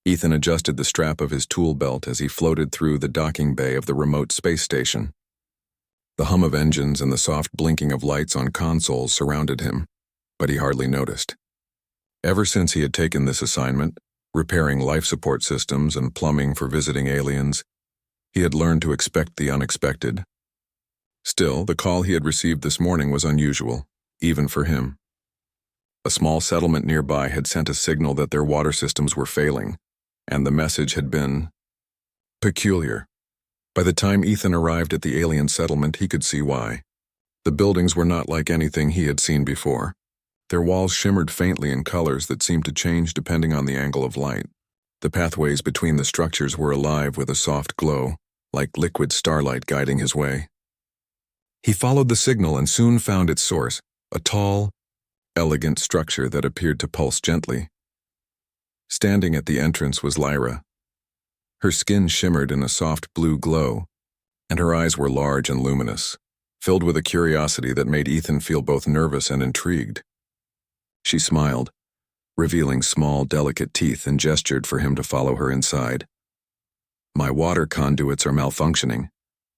Ethan adjusted the strap of his tool belt as he floated through the docking bay of the remote space station. The hum of engines and the soft blinking of lights on consoles surrounded him, but he hardly noticed. Ever since he had taken this assignment, repairing life support systems and plumbing for visiting aliens, he had learned to expect the unexpected. Still, the call he had received this morning was unusual, even for him. A small settlement nearby had sent a signal that their water systems were failing, and the message had been peculiar. By the time Ethan arrived at the alien settlement, he could see why. The buildings were not like anything he had seen before. Their walls shimmered faintly in colors that seemed to change depending on the angle of light. The pathways between the structures were alive with a soft glow, like liquid starlight guiding his way. He followed the signal and soon found its source, a tall, elegant structure that appeared to pulse gently. Standing at the entrance was Lyra. Her skin shimmered in a soft blue glow, and her eyes were large and luminous, filled with a curiosity that made Ethan feel both nervous and intrigued. She smiled, revealing small, delicate teeth, and gestured for him to follow her inside. "My water conduits are malfunctioning,"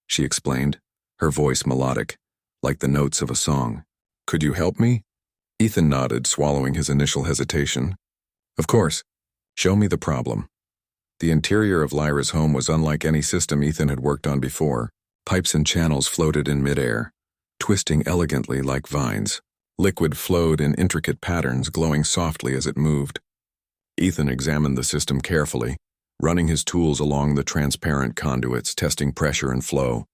she explained, her voice melodic, like the notes of a song. "Could you help me?" Ethan nodded, swallowing his initial hesitation. "Of course. Show me the problem." The interior of Lyra's home was unlike any system Ethan had worked on before. Pipes and channels floated in midair, twisting elegantly like vines. Liquid flowed in intricate patterns, glowing softly as it moved. Ethan examined the system carefully, running his tools along the transparent conduits, testing pressure and flow.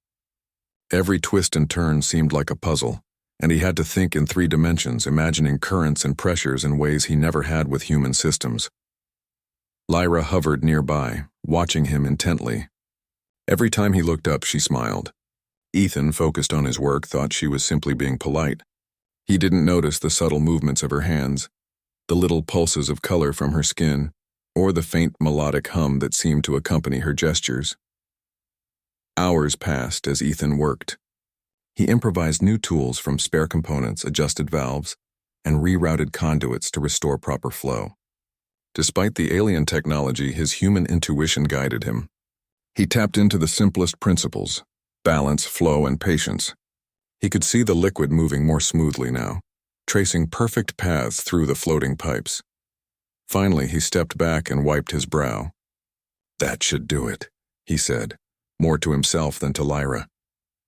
Every twist and turn seemed like a puzzle, and he had to think in 3 dimensions, imagining currents and pressures in ways he never had with human systems. Lyra hovered nearby, watching him intently. Every time he looked up, she smiled. Ethan, focused on his work, thought she was simply being polite. He didn't notice the subtle movements of her hands, the little pulses of color from her skin, or the faint melodic hum that seemed to accompany her gestures. Hours passed as Ethan worked. He improvised new tools from spare components, adjusted valves, and rerouted conduits to restore proper flow. Despite the alien technology, his human intuition guided him. He tapped into the simplest principles: balance, flow, and patience. He could see the liquid moving more smoothly now, tracing perfect paths through the floating pipes. Finally, he stepped back and wiped his brow. "That should do it," he said, more to himself than to Lyra.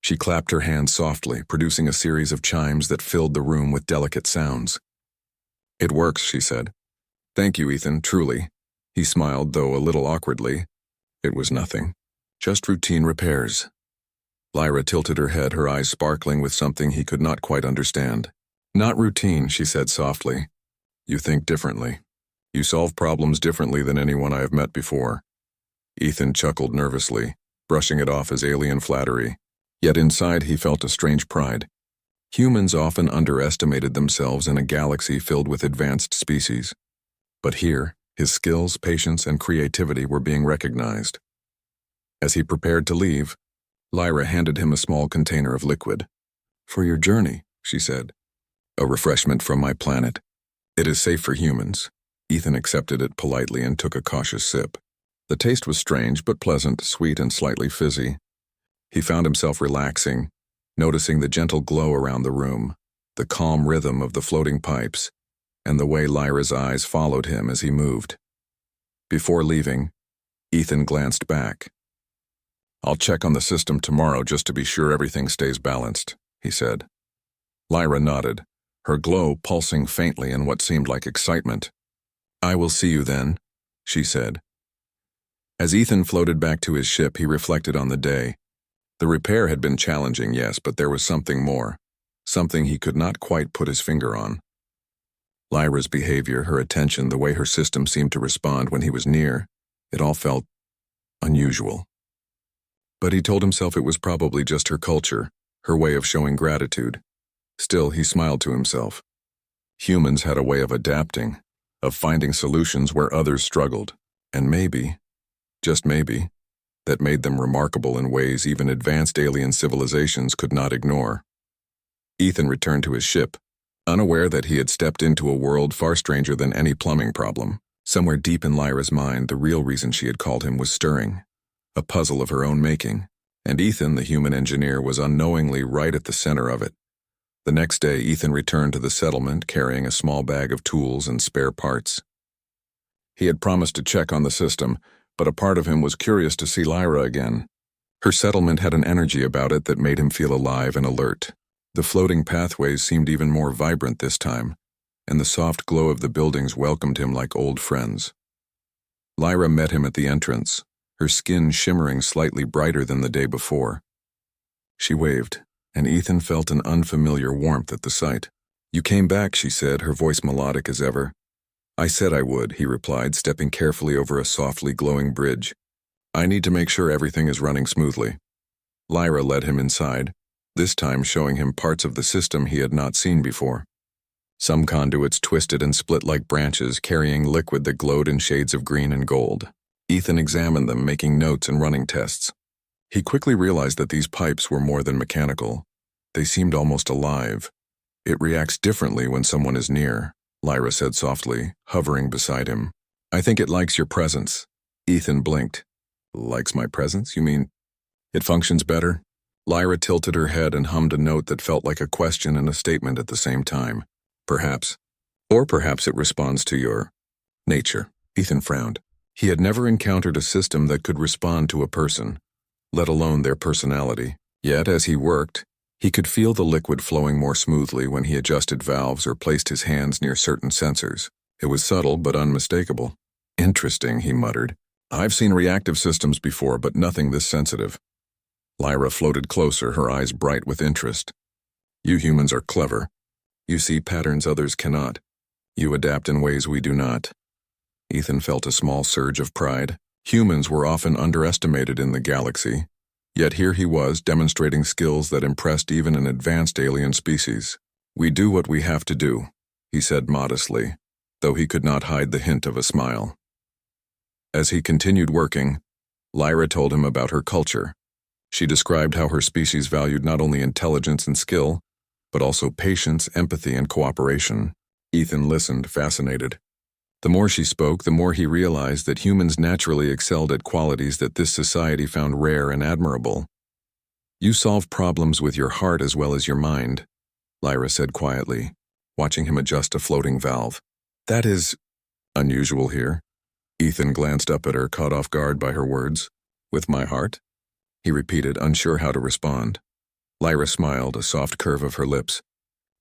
She clapped her hands softly, producing a series of chimes that filled the room with delicate sounds. "It works," she said. "Thank you, Ethan, truly." He smiled, though a little awkwardly. "It was nothing. Just routine repairs." Lyra tilted her head, her eyes sparkling with something he could not quite understand. "Not routine," she said softly. "You think differently. You solve problems differently than anyone I have met before." Ethan chuckled nervously, brushing it off as alien flattery. Yet inside he felt a strange pride. Humans often underestimated themselves in a galaxy filled with advanced species. But here, his skills, patience, and creativity were being recognized. As he prepared to leave, Lyra handed him a small container of liquid. "For your journey," she said. "A refreshment from my planet. It is safe for humans." Ethan accepted it politely and took a cautious sip. The taste was strange but pleasant, sweet and slightly fizzy. He found himself relaxing, noticing the gentle glow around the room, the calm rhythm of the floating pipes, and the way Lyra's eyes followed him as he moved. Before leaving, Ethan glanced back. "I'll check on the system tomorrow just to be sure everything stays balanced," he said. Lyra nodded, her glow pulsing faintly in what seemed like excitement. "I will see you then," she said. As Ethan floated back to his ship, he reflected on the day. The repair had been challenging, yes, but there was something more, something he could not quite put his finger on. Lyra's behavior, her attention, the way her system seemed to respond when he was near, it all felt unusual. But he told himself it was probably just her culture, her way of showing gratitude. Still, he smiled to himself. Humans had a way of adapting, of finding solutions where others struggled, and maybe, just maybe, that made them remarkable in ways even advanced alien civilizations could not ignore. Ethan returned to his ship, unaware that he had stepped into a world far stranger than any plumbing problem, Somewhere deep in Lyra's mind, the real reason she had called him was stirring, a puzzle of her own making, and Ethan, the human engineer, was unknowingly right at the center of it. The next day, Ethan returned to the settlement carrying a small bag of tools and spare parts. He had promised to check on the system, but a part of him was curious to see Lyra again. Her settlement had an energy about it that made him feel alive and alert. The floating pathways seemed even more vibrant this time, and the soft glow of the buildings welcomed him like old friends. Lyra met him at the entrance, her skin shimmering slightly brighter than the day before. She waved, and Ethan felt an unfamiliar warmth at the sight. "You came back," she said, her voice melodic as ever. "I said I would," he replied, stepping carefully over a softly glowing bridge. "I need to make sure everything is running smoothly." Lyra led him inside, this time showing him parts of the system he had not seen before. Some conduits twisted and split like branches, carrying liquid that glowed in shades of green and gold. Ethan examined them, making notes and running tests. He quickly realized that these pipes were more than mechanical. They seemed almost alive. "It reacts differently when someone is near," Lyra said softly, hovering beside him. "I think it likes your presence." Ethan blinked. "Likes my presence, you mean? It functions better?" Lyra tilted her head and hummed a note that felt like a question and a statement at the same time. "Perhaps. Or perhaps it responds to your nature." Ethan frowned. He had never encountered a system that could respond to a person, let alone their personality. Yet, as he worked, he could feel the liquid flowing more smoothly when he adjusted valves or placed his hands near certain sensors. It was subtle but unmistakable. "Interesting," he muttered. "I've seen reactive systems before, but nothing this sensitive." Lyra floated closer, her eyes bright with interest. "You humans are clever. You see patterns others cannot. You adapt in ways we do not." Ethan felt a small surge of pride. Humans were often underestimated in the galaxy, yet here he was demonstrating skills that impressed even an advanced alien species. "We do what we have to do," he said modestly, though he could not hide the hint of a smile. As he continued working, Lyra told him about her culture. She described how her species valued not only intelligence and skill, but also patience, empathy, and cooperation. Ethan listened, fascinated. The more she spoke, the more he realized that humans naturally excelled at qualities that this society found rare and admirable. "You solve problems with your heart as well as your mind," Lyra said quietly, watching him adjust a floating valve. "That is unusual here." Ethan glanced up at her, caught off guard by her words. "With my heart?" he repeated, unsure how to respond. Lyra smiled, a soft curve of her lips.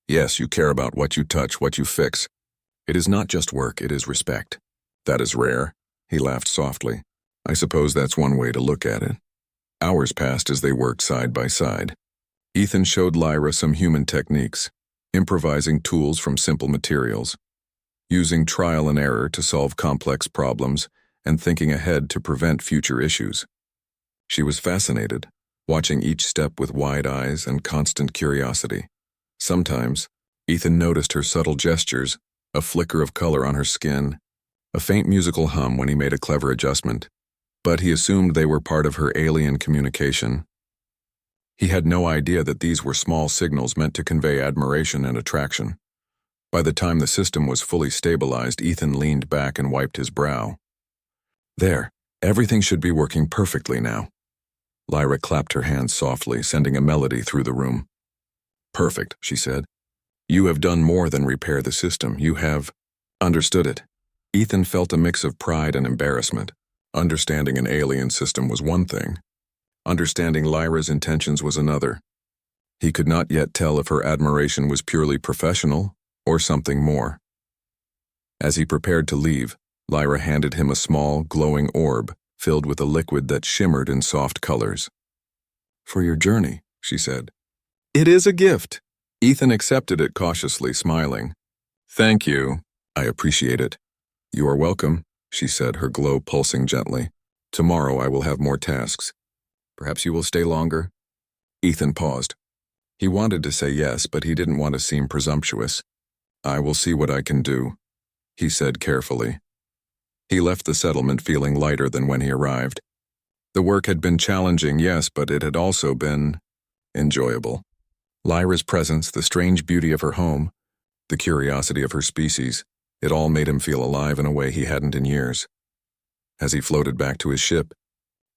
"Yes, you care about what you touch, what you fix. It is not just work, it is respect." "That is rare," he laughed softly. "I suppose that's one way to look at it." Hours passed as they worked side by side. Ethan showed Lyra some human techniques, improvising tools from simple materials, using trial and error to solve complex problems, and thinking ahead to prevent future issues. She was fascinated, watching each step with wide eyes and constant curiosity. Sometimes, Ethan noticed her subtle gestures, a flicker of color on her skin, a faint musical hum when he made a clever adjustment, but he assumed they were part of her alien communication. He had no idea that these were small signals meant to convey admiration and attraction. By the time the system was fully stabilized, Ethan leaned back and wiped his brow. "There, everything should be working perfectly now." Lyra clapped her hands softly, sending a melody through the room. "Perfect," she said. "You have done more than repair the system. You have understood it." Ethan felt a mix of pride and embarrassment. Understanding an alien system was one thing. Understanding Lyra's intentions was another. He could not yet tell if her admiration was purely professional or something more. As he prepared to leave, Lyra handed him a small, glowing orb filled with a liquid that shimmered in soft colors. "For your journey," she said. "It is a gift." Ethan accepted it cautiously, smiling. "Thank you. I appreciate it." "You are welcome," she said, her glow pulsing gently. "Tomorrow I will have more tasks. Perhaps you will stay longer?" Ethan paused. He wanted to say yes, but he didn't want to seem presumptuous. "I will see what I can do," he said carefully. He left the settlement feeling lighter than when he arrived. The work had been challenging, yes, but it had also been enjoyable. Lyra's presence, the strange beauty of her home, the curiosity of her species, It all made him feel alive in a way he hadn't in years. As he floated back to his ship,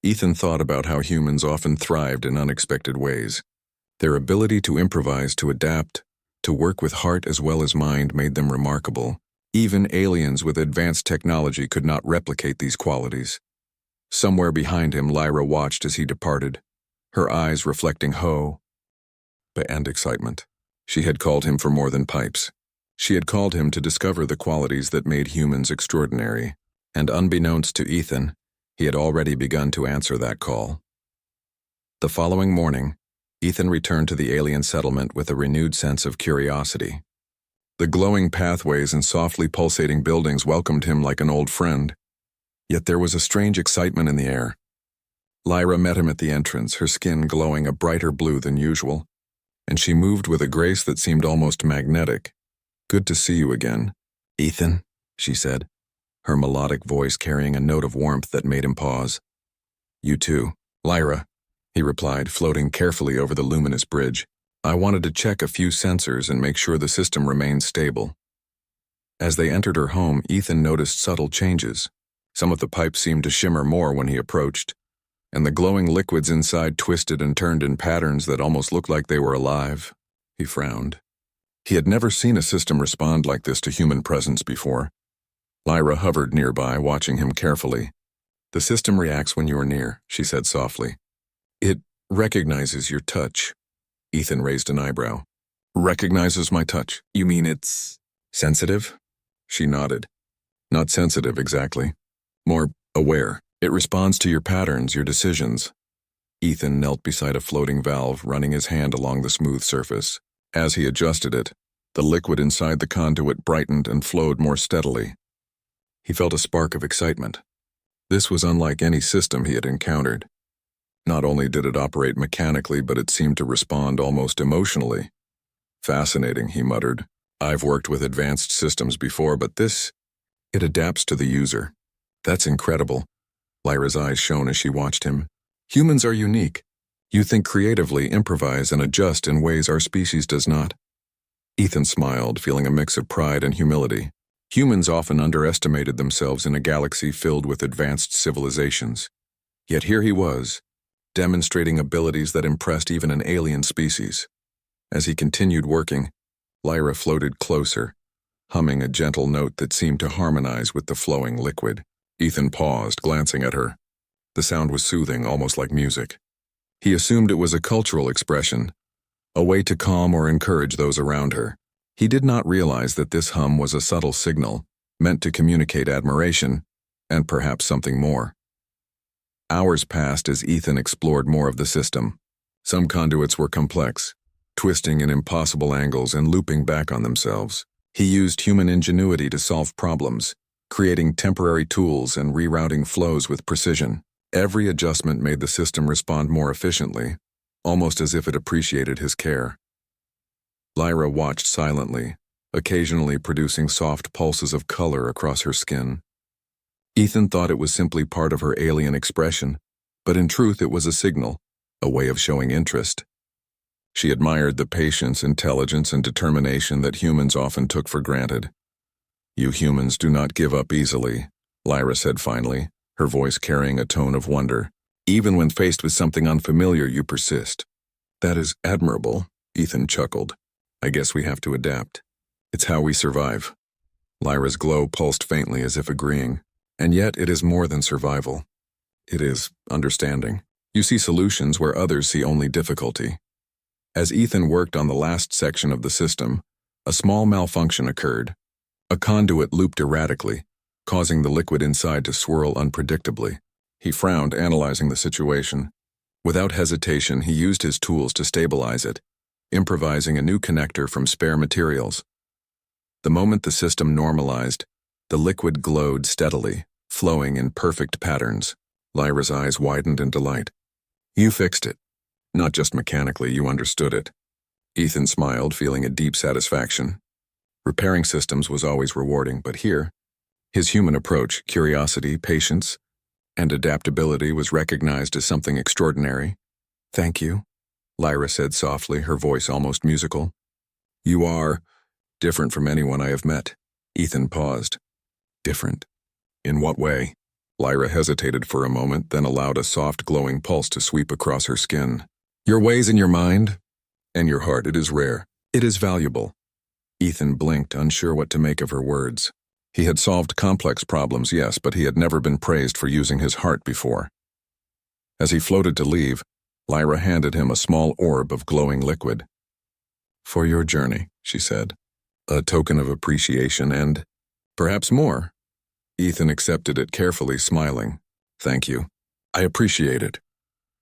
Ethan thought about how humans often thrived in unexpected ways. Their ability to improvise, to adapt, to work with heart as well as mind made them remarkable. Even aliens with advanced technology could not replicate these qualities. Somewhere behind him, Lyra watched as he departed, her eyes reflecting hope and excitement. She had called him for more than pipes. She had called him to discover the qualities that made humans extraordinary, and unbeknownst to Ethan, he had already begun to answer that call. The following morning, Ethan returned to the alien settlement with a renewed sense of curiosity. The glowing pathways and softly pulsating buildings welcomed him like an old friend. Yet there was a strange excitement in the air. Lyra met him at the entrance, her skin glowing a brighter blue than usual, and she moved with a grace that seemed almost magnetic. "Good to see you again, Ethan," she said, her melodic voice carrying a note of warmth that made him pause. "You too, Lyra," he replied, floating carefully over the luminous bridge. "I wanted to check a few sensors and make sure the system remained stable." As they entered her home, Ethan noticed subtle changes. Some of the pipes seemed to shimmer more when he approached, and the glowing liquids inside twisted and turned in patterns that almost looked like they were alive. He frowned. He had never seen a system respond like this to human presence before. Lyra hovered nearby, watching him carefully. "The system reacts when you are near," she said softly. "It recognizes your touch." Ethan raised an eyebrow. "Recognizes my touch? You mean it's sensitive?" She nodded. "Not sensitive exactly. More aware. It responds to your patterns, your decisions." Ethan knelt beside a floating valve, running his hand along the smooth surface. As he adjusted it, the liquid inside the conduit brightened and flowed more steadily. He felt a spark of excitement. This was unlike any system he had encountered. Not only did it operate mechanically, but it seemed to respond almost emotionally. "Fascinating," he muttered. "I've worked with advanced systems before, but this, it adapts to the user." "That's incredible." Lyra's eyes shone as she watched him. "Humans are unique. You think creatively, improvise, and adjust in ways our species does not." Ethan smiled, feeling a mix of pride and humility. Humans often underestimated themselves in a galaxy filled with advanced civilizations. Yet here he was, demonstrating abilities that impressed even an alien species. As he continued working, Lyra floated closer, humming a gentle note that seemed to harmonize with the flowing liquid. Ethan paused, glancing at her. The sound was soothing, almost like music. He assumed it was a cultural expression, a way to calm or encourage those around her. He did not realize that this hum was a subtle signal, meant to communicate admiration, and perhaps something more. Hours passed as Ethan explored more of the system. Some conduits were complex, twisting in impossible angles and looping back on themselves. He used human ingenuity to solve problems, creating temporary tools and rerouting flows with precision. Every adjustment made the system respond more efficiently, almost as if it appreciated his care. Lyra watched silently, occasionally producing soft pulses of color across her skin. Ethan thought it was simply part of her alien expression, but in truth it was a signal, a way of showing interest. She admired the patience, intelligence, and determination that humans often took for granted. "You humans do not give up easily," Lyra said finally, her voice carrying a tone of wonder. "Even when faced with something unfamiliar, you persist." "That is admirable," Ethan chuckled. "I guess we have to adapt. It's how we survive." Lyra's glow pulsed faintly as if agreeing. "And yet it is more than survival. It is understanding. You see solutions where others see only difficulty." As Ethan worked on the last section of the system, a small malfunction occurred. A conduit looped erratically, causing the liquid inside to swirl unpredictably. He frowned, analyzing the situation. Without hesitation, he used his tools to stabilize it, improvising a new connector from spare materials. The moment the system normalized, the liquid glowed steadily, flowing in perfect patterns. Lyra's eyes widened in delight. "You fixed it. Not just mechanically, you understood it." Ethan smiled, feeling a deep satisfaction. Repairing systems was always rewarding, but here, his human approach, curiosity, patience, and adaptability was recognized as something extraordinary. "Thank you," Lyra said softly, her voice almost musical. "You are different from anyone I have met." Ethan paused. Different. In what way? Lyra hesitated for a moment, then allowed a soft, glowing pulse to sweep across her skin. Your ways and your mind, and your heart, it is rare. It is valuable. Ethan blinked, unsure what to make of her words. He had solved complex problems, yes, but he had never been praised for using his heart before. As he floated to leave, Lyra handed him a small orb of glowing liquid. For your journey, she said. A token of appreciation and, perhaps more. Ethan accepted it carefully, smiling. Thank you. I appreciate it.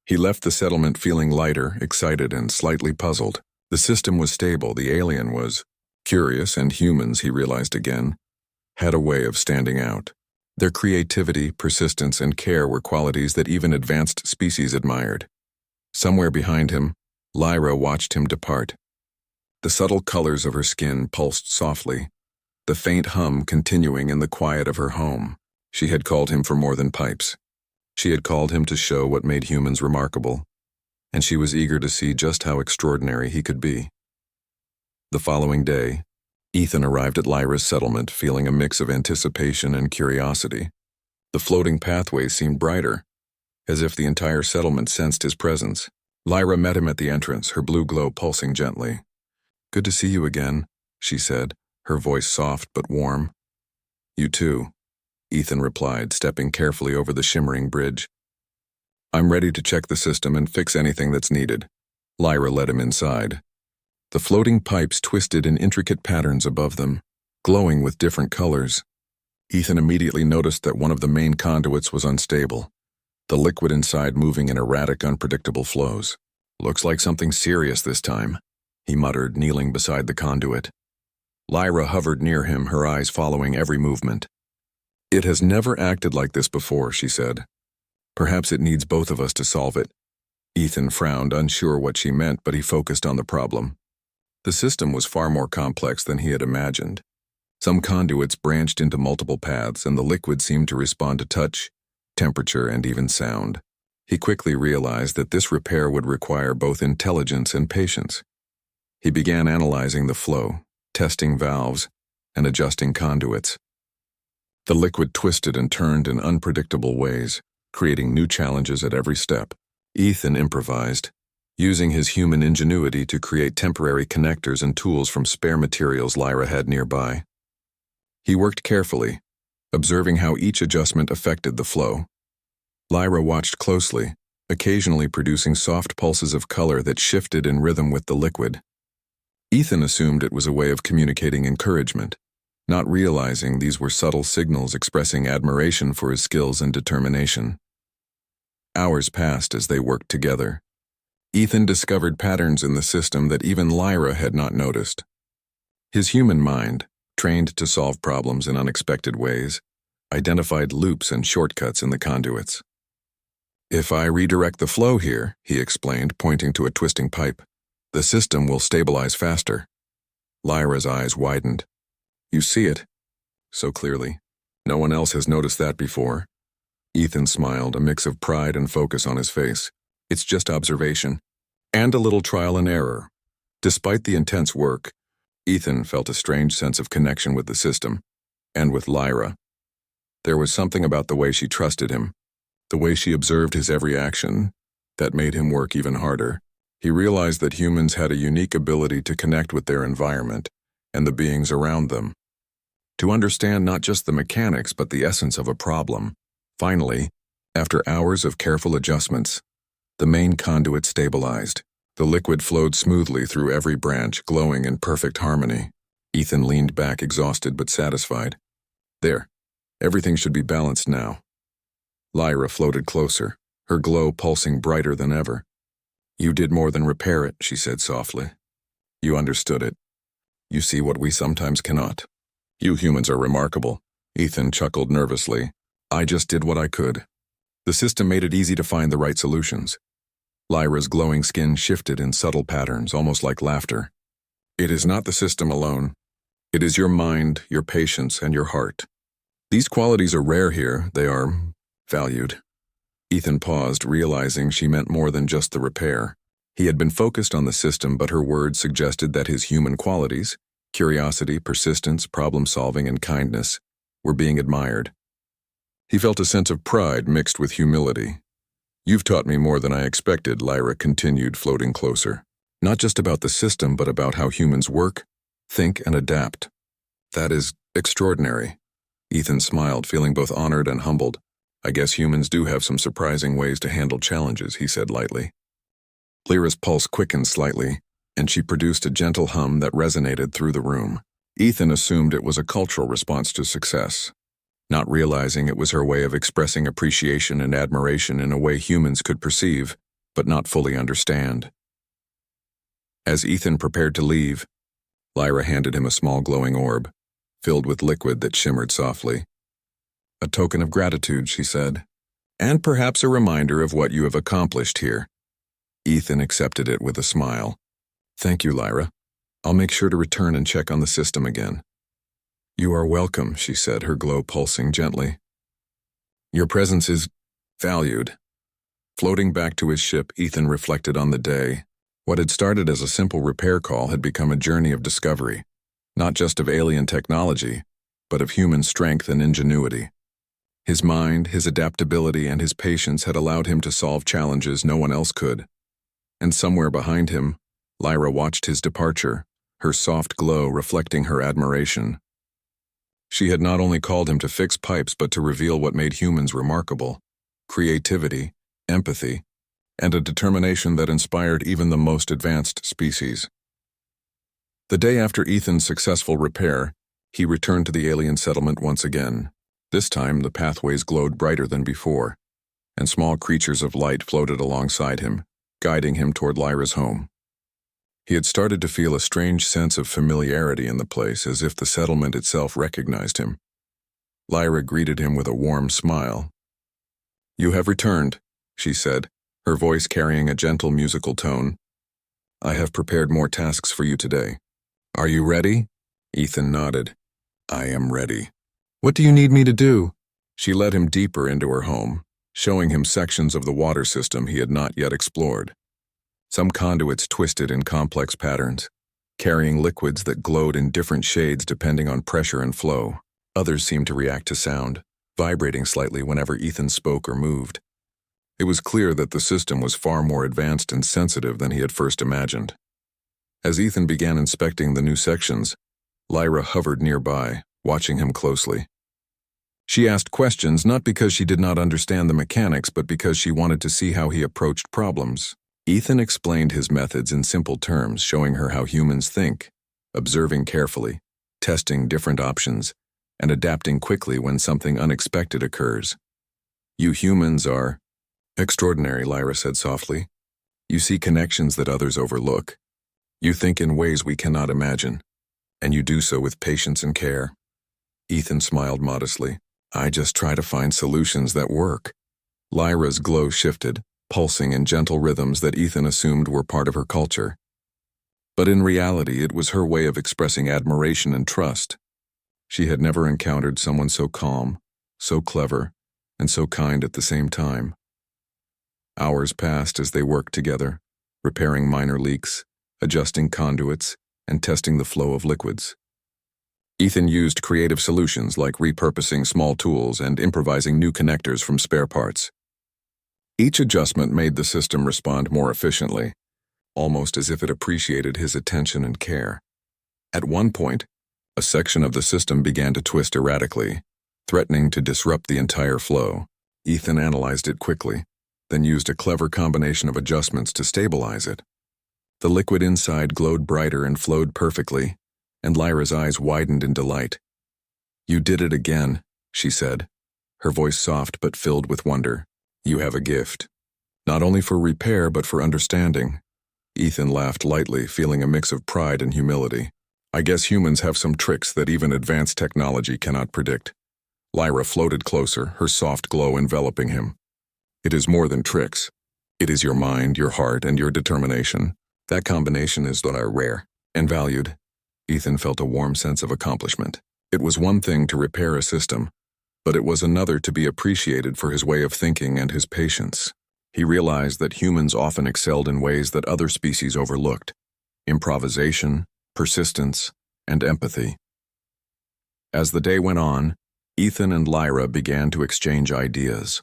He left the settlement feeling lighter, excited, and slightly puzzled. The system was stable, the alien was curious, and humans, he realized again, had a way of standing out. Their creativity, persistence, and care were qualities that even advanced species admired. Somewhere behind him, Lyra watched him depart. The subtle colors of her skin pulsed softly, the faint hum continuing in the quiet of her home. She had called him for more than pipes. She had called him to show what made humans remarkable, and she was eager to see just how extraordinary he could be. The following day, Ethan arrived at Lyra's settlement feeling a mix of anticipation and curiosity. The floating pathway seemed brighter, as if the entire settlement sensed his presence. Lyra met him at the entrance, her blue glow pulsing gently. Good to see you again, she said, her voice soft but warm. You too, Ethan replied, stepping carefully over the shimmering bridge. I'm ready to check the system and fix anything that's needed. Lyra led him inside. The floating pipes twisted in intricate patterns above them, glowing with different colors. Ethan immediately noticed that one of the main conduits was unstable, the liquid inside moving in erratic, unpredictable flows. Looks like something serious this time, he muttered, kneeling beside the conduit. Lyra hovered near him, her eyes following every movement. It has never acted like this before, she said. Perhaps it needs both of us to solve it. Ethan frowned, unsure what she meant, but he focused on the problem. The system was far more complex than he had imagined. Some conduits branched into multiple paths, and the liquid seemed to respond to touch, temperature, and even sound. He quickly realized that this repair would require both intelligence and patience. He began analyzing the flow, testing valves, and adjusting conduits. The liquid twisted and turned in unpredictable ways, creating new challenges at every step. Ethan improvised, using his human ingenuity to create temporary connectors and tools from spare materials Lyra had nearby. He worked carefully, observing how each adjustment affected the flow. Lyra watched closely, occasionally producing soft pulses of color that shifted in rhythm with the liquid. Ethan assumed it was a way of communicating encouragement, not realizing these were subtle signals expressing admiration for his skills and determination. Hours passed as they worked together. Ethan discovered patterns in the system that even Lyra had not noticed. His human mind, trained to solve problems in unexpected ways, identified loops and shortcuts in the conduits. If I redirect the flow here, he explained, pointing to a twisting pipe, the system will stabilize faster. Lyra's eyes widened. You see it? So clearly. No one else has noticed that before. Ethan smiled, a mix of pride and focus on his face. It's just observation, and a little trial and error. Despite the intense work, Ethan felt a strange sense of connection with the system, and with Lyra. There was something about the way she trusted him, the way she observed his every action, that made him work even harder. He realized that humans had a unique ability to connect with their environment and the beings around them, to understand not just the mechanics but the essence of a problem. Finally, after hours of careful adjustments, the main conduit stabilized. The liquid flowed smoothly through every branch, glowing in perfect harmony. Ethan leaned back, exhausted but satisfied. There, everything should be balanced now. Lyra floated closer, her glow pulsing brighter than ever. You did more than repair it, she said softly. You understood it. You see what we sometimes cannot. You humans are remarkable. Ethan chuckled nervously. I just did what I could. The system made it easy to find the right solutions. Lyra's glowing skin shifted in subtle patterns, almost like laughter. It is not the system alone. It is your mind, your patience, and your heart. These qualities are rare here. They are valued. Ethan paused, realizing she meant more than just the repair. He had been focused on the system, but her words suggested that his human qualities, Curiosity, persistence, problem-solving, and kindness were being admired. He felt a sense of pride mixed with humility. "You've taught me more than I expected," Lyra continued, floating closer. "Not just about the system, but about how humans work, think, and adapt." "That is extraordinary." Ethan smiled, feeling both honored and humbled. "I guess humans do have some surprising ways to handle challenges," he said lightly. Lyra's pulse quickened slightly, and she produced a gentle hum that resonated through the room. Ethan assumed it was a cultural response to success, not realizing it was her way of expressing appreciation and admiration in a way humans could perceive, but not fully understand. As Ethan prepared to leave, Lyra handed him a small glowing orb, filled with liquid that shimmered softly. "A token of gratitude," she said, "and perhaps a reminder of what you have accomplished here." Ethan accepted it with a smile. "Thank you, Lyra. I'll make sure to return and check on the system again." "You are welcome," she said, her glow pulsing gently. "Your presence is valued." Floating back to his ship, Ethan reflected on the day. What had started as a simple repair call had become a journey of discovery, not just of alien technology, but of human strength and ingenuity. His mind, his adaptability, and his patience had allowed him to solve challenges no one else could. And somewhere behind him, Lyra watched his departure, her soft glow reflecting her admiration. She had not only called him to fix pipes but to reveal what made humans remarkable: creativity, empathy, and a determination that inspired even the most advanced species. The day after Ethan's successful repair, he returned to the alien settlement once again. This time, the pathways glowed brighter than before, and small creatures of light floated alongside him, guiding him toward Lyra's home. He had started to feel a strange sense of familiarity in the place, as if the settlement itself recognized him. Lyra greeted him with a warm smile. "You have returned," she said, her voice carrying a gentle musical tone. "I have prepared more tasks for you today. Are you ready?" Ethan nodded. "I am ready." "What do you need me to do?" She led him deeper into her home, showing him sections of the water system he had not yet explored. Some conduits twisted in complex patterns, carrying liquids that glowed in different shades depending on pressure and flow. Others seemed to react to sound, vibrating slightly whenever Ethan spoke or moved. It was clear that the system was far more advanced and sensitive than he had first imagined. As Ethan began inspecting the new sections, Lyra hovered nearby, watching him closely. She asked questions not because she did not understand the mechanics, but because she wanted to see how he approached problems. Ethan explained his methods in simple terms, showing her how humans think, observing carefully, testing different options, and adapting quickly when something unexpected occurs. "You humans are extraordinary," Lyra said softly. "You see connections that others overlook. You think in ways we cannot imagine, and you do so with patience and care." Ethan smiled modestly. "I just try to find solutions that work." Lyra's glow shifted, pulsing in gentle rhythms that Ethan assumed were part of her culture. But in reality, it was her way of expressing admiration and trust. She had never encountered someone so calm, so clever, and so kind at the same time. Hours passed as they worked together, repairing minor leaks, adjusting conduits, and testing the flow of liquids. Ethan used creative solutions like repurposing small tools and improvising new connectors from spare parts. Each adjustment made the system respond more efficiently, almost as if it appreciated his attention and care. At one point, a section of the system began to twist erratically, threatening to disrupt the entire flow. Ethan analyzed it quickly, then used a clever combination of adjustments to stabilize it. The liquid inside glowed brighter and flowed perfectly, and Lyra's eyes widened in delight. "You did it again," she said, her voice soft but filled with wonder. "You have a gift, not only for repair but for understanding." Ethan laughed lightly, feeling a mix of pride and humility. "I guess humans have some tricks that even advanced technology cannot predict." Lyra floated closer, her soft glow enveloping him. "It is more than tricks. It is your mind, your heart, and your determination. That combination is what are rare and valued." Ethan felt a warm sense of accomplishment. It was one thing to repair a system, but it was another to be appreciated for his way of thinking and his patience. He realized that humans often excelled in ways that other species overlooked: improvisation, persistence, and empathy. As the day went on, Ethan and Lyra began to exchange ideas.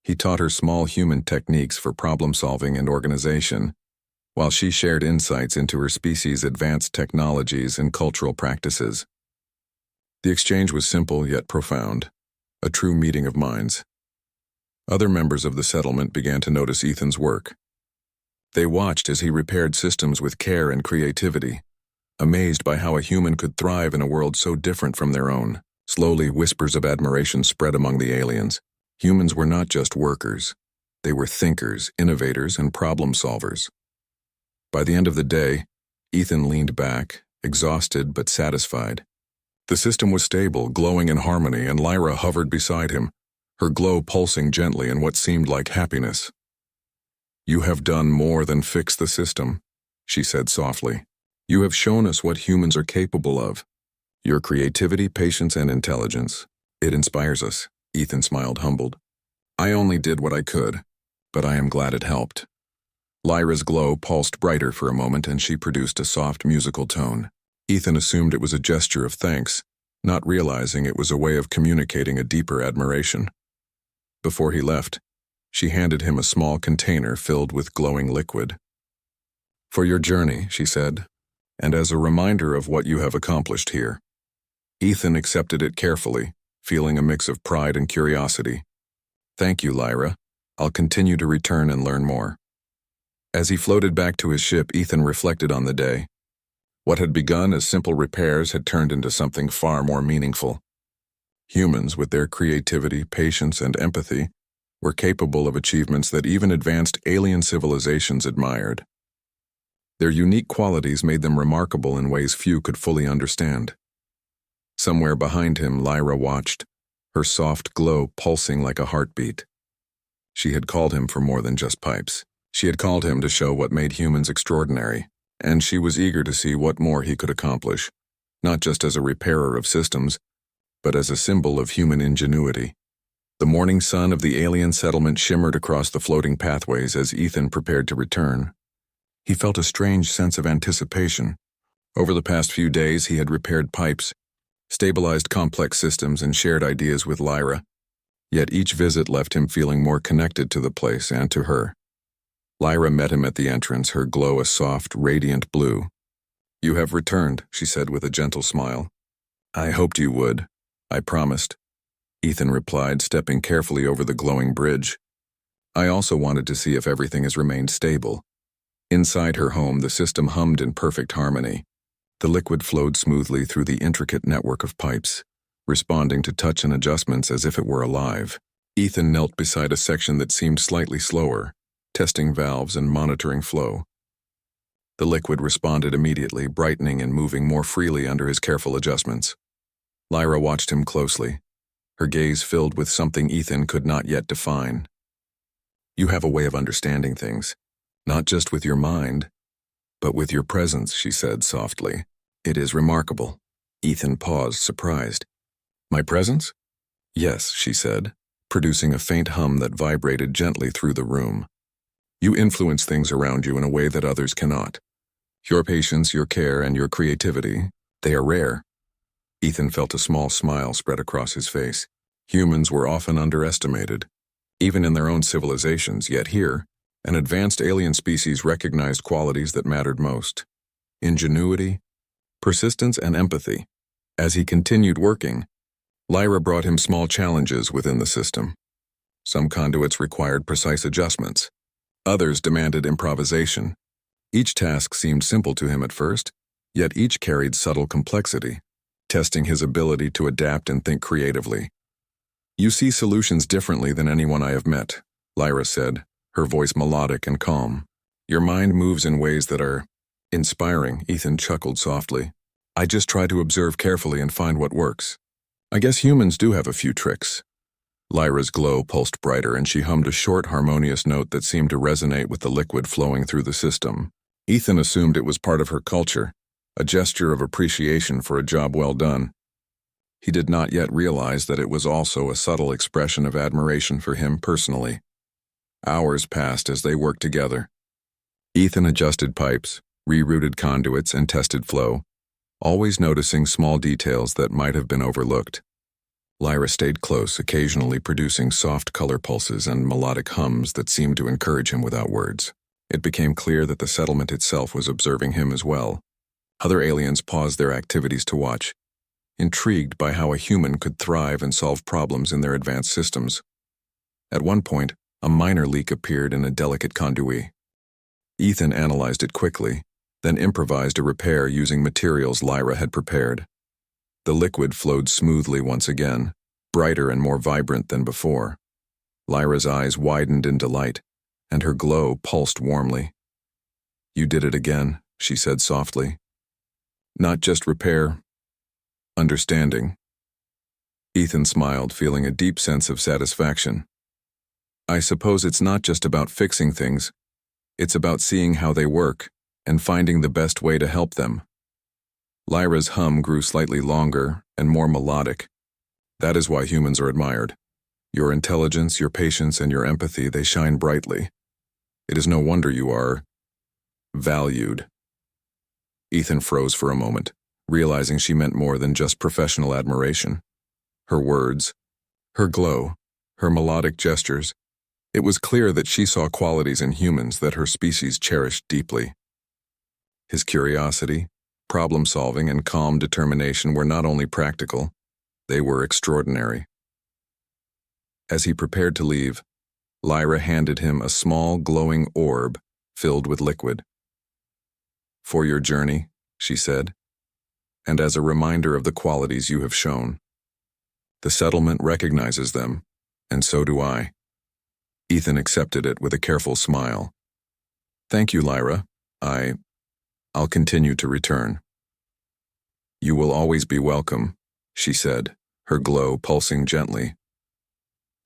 He taught her small human techniques for problem-solving and organization, while she shared insights into her species' advanced technologies and cultural practices. The exchange was simple yet profound, a true meeting of minds. Other members of the settlement began to notice Ethan's work. They watched as he repaired systems with care and creativity, amazed by how a human could thrive in a world so different from their own. Slowly, whispers of admiration spread among the aliens. Humans were not just workers. They were thinkers, innovators, and problem solvers. By the end of the day, Ethan leaned back, exhausted but satisfied. The system was stable, glowing in harmony, and Lyra hovered beside him, her glow pulsing gently in what seemed like happiness. "You have done more than fix the system," she said softly. "You have shown us what humans are capable of. Your creativity, patience, and intelligence. It inspires us." Ethan smiled, humbled. "I only did what I could, but I am glad it helped." Lyra's glow pulsed brighter for a moment, and she produced a soft musical tone. Ethan assumed it was a gesture of thanks, not realizing it was a way of communicating a deeper admiration. Before he left, she handed him a small container filled with glowing liquid. "For your journey," she said, "and as a reminder of what you have accomplished here." Ethan accepted it carefully, feeling a mix of pride and curiosity. "Thank you, Lyra. I'll continue to return and learn more." As he floated back to his ship, Ethan reflected on the day. What had begun as simple repairs had turned into something far more meaningful. Humans, with their creativity, patience, and empathy, were capable of achievements that even advanced alien civilizations admired. Their unique qualities made them remarkable in ways few could fully understand. Somewhere behind him, Lyra watched, her soft glow pulsing like a heartbeat. She had called him for more than just pipes. She had called him to show what made humans extraordinary, and she was eager to see what more he could accomplish, not just as a repairer of systems, but as a symbol of human ingenuity. The morning sun of the alien settlement shimmered across the floating pathways as Ethan prepared to return. He felt a strange sense of anticipation. Over the past few days, he had repaired pipes, stabilized complex systems, and shared ideas with Lyra. Yet each visit left him feeling more connected to the place and to her. Lyra met him at the entrance, her glow a soft, radiant blue. "You have returned," she said with a gentle smile. "I hoped you would. I promised," Ethan replied, stepping carefully over the glowing bridge. "I also wanted to see if everything has remained stable." Inside her home, the system hummed in perfect harmony. The liquid flowed smoothly through the intricate network of pipes, responding to touch and adjustments as if it were alive. Ethan knelt beside a section that seemed slightly slower, testing valves and monitoring flow. The liquid responded immediately, brightening and moving more freely under his careful adjustments. Lyra watched him closely, her gaze filled with something Ethan could not yet define. "You have a way of understanding things, not just with your mind, but with your presence," she said softly. "It is remarkable." Ethan paused, surprised. "My presence?" "Yes," she said, producing a faint hum that vibrated gently through the room. "You influence things around you in a way that others cannot. Your patience, your care, and your creativity, they are rare." Ethan felt a small smile spread across his face. Humans were often underestimated, even in their own civilizations, yet here, an advanced alien species recognized qualities that mattered most: ingenuity, persistence, and empathy. As he continued working, Lyra brought him small challenges within the system. Some conduits required precise adjustments. Others demanded improvisation. Each task seemed simple to him at first, yet each carried subtle complexity, testing his ability to adapt and think creatively. "You see solutions differently than anyone I have met," Lyra said, her voice melodic and calm. "Your mind moves in ways that are inspiring." Ethan chuckled softly. "I just try to observe carefully and find what works. I guess humans do have a few tricks." Lyra's glow pulsed brighter, and she hummed a short, harmonious note that seemed to resonate with the liquid flowing through the system. Ethan assumed it was part of her culture, a gesture of appreciation for a job well done. He did not yet realize that it was also a subtle expression of admiration for him personally. Hours passed as they worked together. Ethan adjusted pipes, rerouted conduits, and tested flow, always noticing small details that might have been overlooked. Lyra stayed close, occasionally producing soft color pulses and melodic hums that seemed to encourage him without words. It became clear that the settlement itself was observing him as well. Other aliens paused their activities to watch, intrigued by how a human could thrive and solve problems in their advanced systems. At one point, a minor leak appeared in a delicate conduit. Ethan analyzed it quickly, then improvised a repair using materials Lyra had prepared. The liquid flowed smoothly once again, brighter and more vibrant than before. Lyra's eyes widened in delight, and her glow pulsed warmly. "You did it again," she said softly. "Not just repair, understanding." Ethan smiled, feeling a deep sense of satisfaction. "I suppose it's not just about fixing things. It's about seeing how they work and finding the best way to help them." Lyra's hum grew slightly longer and more melodic. "That is why humans are admired. Your intelligence, your patience, and your empathy, they shine brightly. It is no wonder you are valued." Ethan froze for a moment, realizing she meant more than just professional admiration. Her words, her glow, her melodic gestures, it was clear that she saw qualities in humans that her species cherished deeply. His curiosity, problem-solving, and calm determination were not only practical, they were extraordinary. As he prepared to leave, Lyra handed him a small, glowing orb filled with liquid. "For your journey," she said, "and as a reminder of the qualities you have shown. The settlement recognizes them, and so do I." Ethan accepted it with a careful smile. "Thank you, Lyra. I'll continue to return." "You will always be welcome," she said, her glow pulsing gently.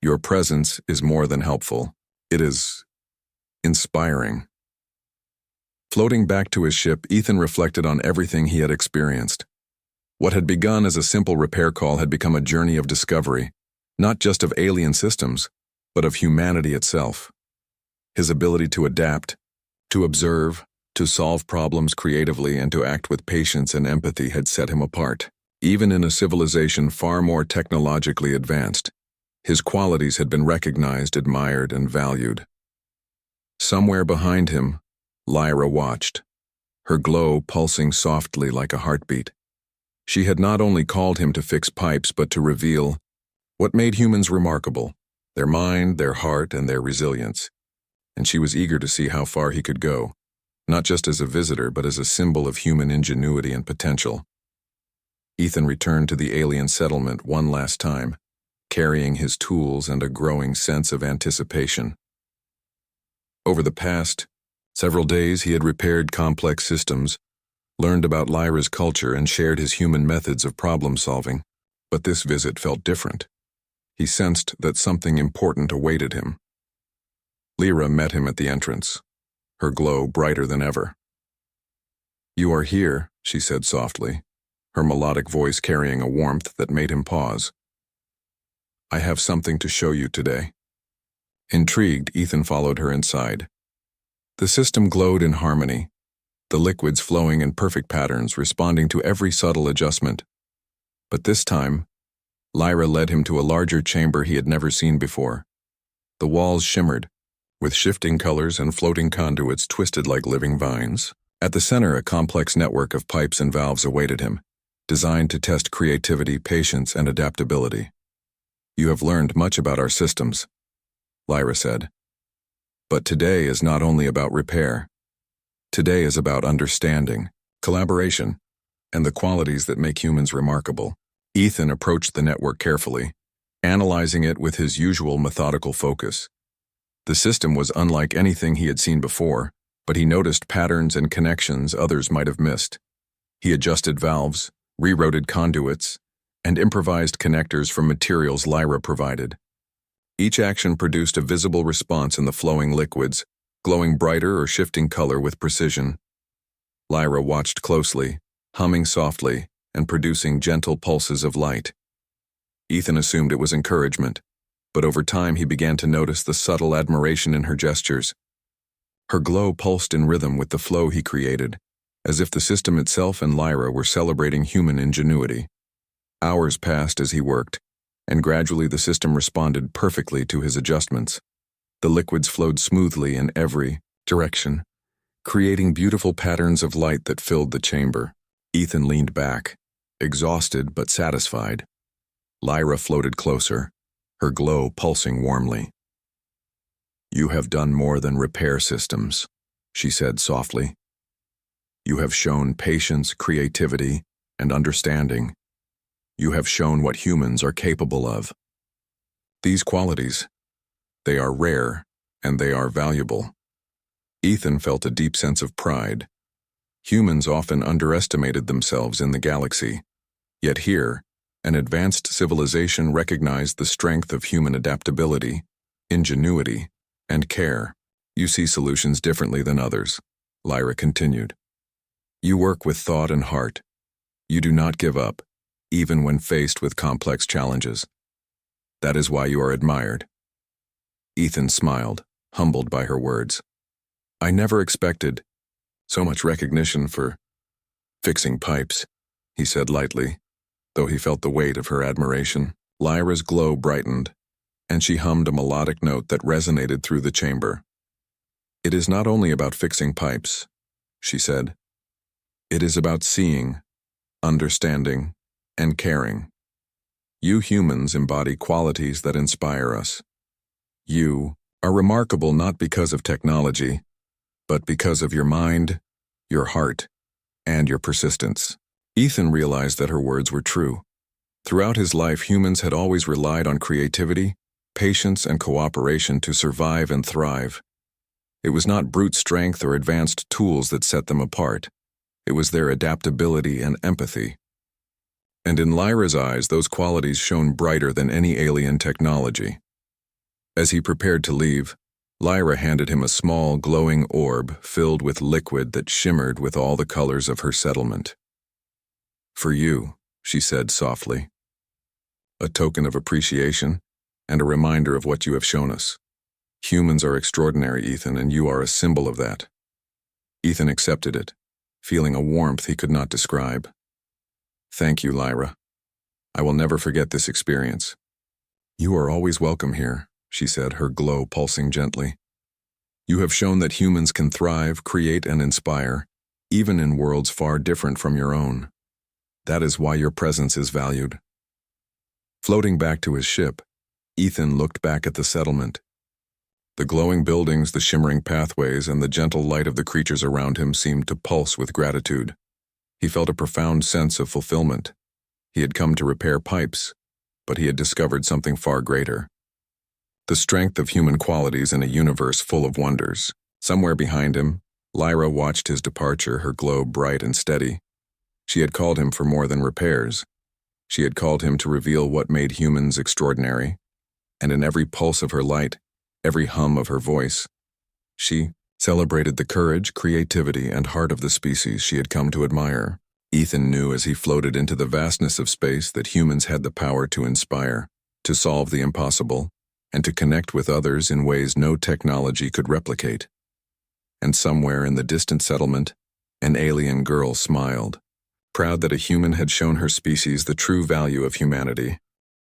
"Your presence is more than helpful. It is inspiring." Floating back to his ship, Ethan reflected on everything he had experienced. What had begun as a simple repair call had become a journey of discovery, not just of alien systems, but of humanity itself. His ability to adapt, to observe, to solve problems creatively, and to act with patience and empathy had set him apart. Even in a civilization far more technologically advanced, his qualities had been recognized, admired, and valued. Somewhere behind him, Lyra watched, her glow pulsing softly like a heartbeat. She had not only called him to fix pipes, but to reveal what made humans remarkable, their mind, their heart, and their resilience. And she was eager to see how far he could go, not just as a visitor, but as a symbol of human ingenuity and potential. Ethan returned to the alien settlement one last time, carrying his tools and a growing sense of anticipation. Over the past several days, he had repaired complex systems, learned about Lyra's culture, and shared his human methods of problem-solving. But this visit felt different. He sensed that something important awaited him. Lyra met him at the entrance, her glow brighter than ever. "You are here," she said softly, her melodic voice carrying a warmth that made him pause. "I have something to show you today." Intrigued, Ethan followed her inside. The system glowed in harmony, the liquids flowing in perfect patterns, responding to every subtle adjustment. But this time, Lyra led him to a larger chamber he had never seen before. The walls shimmered, with shifting colors and floating conduits twisted like living vines. At the center, a complex network of pipes and valves awaited him, designed to test creativity, patience, and adaptability. "You have learned much about our systems," Lyra said. "But today is not only about repair. Today is about understanding, collaboration, and the qualities that make humans remarkable." Ethan approached the network carefully, analyzing it with his usual methodical focus. The system was unlike anything he had seen before, but he noticed patterns and connections others might have missed. He adjusted valves, rerouted conduits, and improvised connectors from materials Lyra provided. Each action produced a visible response in the flowing liquids, glowing brighter or shifting color with precision. Lyra watched closely, humming softly, and producing gentle pulses of light. Ethan assumed it was encouragement, but over time he began to notice the subtle admiration in her gestures. Her glow pulsed in rhythm with the flow he created, as if the system itself and Lyra were celebrating human ingenuity. Hours passed as he worked, and gradually the system responded perfectly to his adjustments. The liquids flowed smoothly in every direction, creating beautiful patterns of light that filled the chamber. Ethan leaned back, exhausted but satisfied. Lyra floated closer, her glow pulsing warmly. "You have done more than repair systems," she said softly. "You have shown patience, creativity, and understanding. You have shown what humans are capable of. These qualities, they are rare and they are valuable." Ethan felt a deep sense of pride. Humans often underestimated themselves in the galaxy, yet here, an advanced civilization recognized the strength of human adaptability, ingenuity, and care. "You see solutions differently than others," Lyra continued. "You work with thought and heart. You do not give up, even when faced with complex challenges. That is why you are admired." Ethan smiled, humbled by her words. "I never expected so much recognition for fixing pipes," he said lightly, though he felt the weight of her admiration. Lyra's glow brightened, and she hummed a melodic note that resonated through the chamber. "It is not only about fixing pipes," she said. "It is about seeing, understanding, and caring. You humans embody qualities that inspire us. You are remarkable not because of technology, but because of your mind, your heart, and your persistence." Ethan realized that her words were true. Throughout his life, humans had always relied on creativity, patience, and cooperation to survive and thrive. It was not brute strength or advanced tools that set them apart. It was their adaptability and empathy. And in Lyra's eyes, those qualities shone brighter than any alien technology. As he prepared to leave, Lyra handed him a small, glowing orb filled with liquid that shimmered with all the colors of her settlement. "For you," she said softly. "A token of appreciation and a reminder of what you have shown us. Humans are extraordinary, Ethan, and you are a symbol of that." Ethan accepted it, feeling a warmth he could not describe. "Thank you, Lyra. I will never forget this experience." "You are always welcome here," she said, her glow pulsing gently. "You have shown that humans can thrive, create, and inspire, even in worlds far different from your own. That is why your presence is valued." Floating back to his ship, Ethan looked back at the settlement. The glowing buildings, the shimmering pathways, and the gentle light of the creatures around him seemed to pulse with gratitude. He felt a profound sense of fulfillment. He had come to repair pipes, but he had discovered something far greater: the strength of human qualities in a universe full of wonders. Somewhere behind him, Lyra watched his departure, her glow bright and steady. She had called him for more than repairs. She had called him to reveal what made humans extraordinary, and in every pulse of her light, every hum of her voice, she celebrated the courage, creativity, and heart of the species she had come to admire. Ethan knew as he floated into the vastness of space that humans had the power to inspire, to solve the impossible, and to connect with others in ways no technology could replicate. And somewhere in the distant settlement, an alien girl smiled, proud that a human had shown her species the true value of humanity.